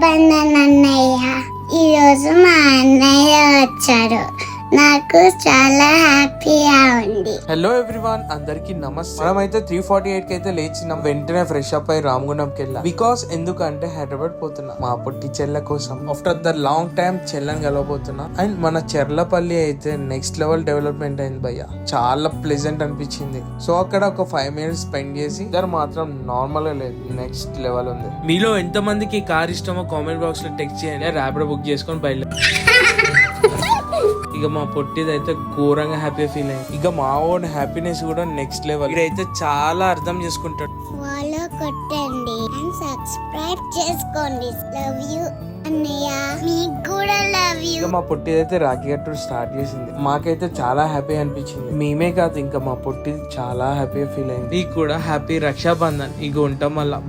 రక్షాబంధన్ అన్నయ్య. ఈరోజు మా అన్నయ్య వచ్చాడు, నాకు చాలా హ్యాపీగా ఉంది. హలో ఎవ్రీవన్, అందరికి నమస్తే. మనమైతే 3:48 కి అయితే లేచినాం. వెంటనే ఫ్రెష్ అప్ అయి రామగుండంకి వెళ్ళాం. బికాస్ ఎందుకంటే హైదరాబాద్ పోతున్నా మా పొట్టి చెల్ల కోసం. ఆఫ్టర్ ద లాంగ్ టైమ్ చెల్లని కలవబోతున్నా. అండ్ మన చెర్లపల్లి అయితే నెక్స్ట్ లెవెల్ డెవలప్మెంట్ అయింది భయ్య. చాలా ప్లెజెంట్ అనిపించింది. సో అక్కడ ఒక 5 minutes స్పెండ్ చేసి ఇద్దరు మాత్రం నార్మల్ గా లేదు, నెక్స్ట్ లెవెల్ ఉంది. మీలో ఎంత మందికి కార్ ఇష్టమో కామెంట్ బాక్స్ లో టెక్స్ట్ చేయండి. ర్యాపిడో బుక్ చేసుకొని బయలుదేరి. ఇక మా పొట్టిది అయితే ఘోరంగా హ్యాపీ ఫీల్ అయింది. ఇక మా ఓన్ హ్యాపీనెస్ కూడా నెక్స్ట్ లెవెల్. ఇదైతే చాలా అర్థం చేసుకుంటాడు. ఫాలో కొట్టండి అండ్ సబ్స్క్రైబ్ చేసుకోండి. లవ్ యూ అన్నయ్య, మీకు కూడా లవ్ యూ. ఇక మా పొట్టిది అయితే రాఖీ కట్టు స్టార్ట్ చేసింది. మాకైతే చాలా హ్యాపీ అనిపించింది. మేమే కాదు ఇంకా మా పొట్టిది చాలా హ్యాపీ ఫీల్ అయింది. మీకు కూడా హ్యాపీ రక్షాబంధన్. ఇక ఉంటాం మళ్ళా.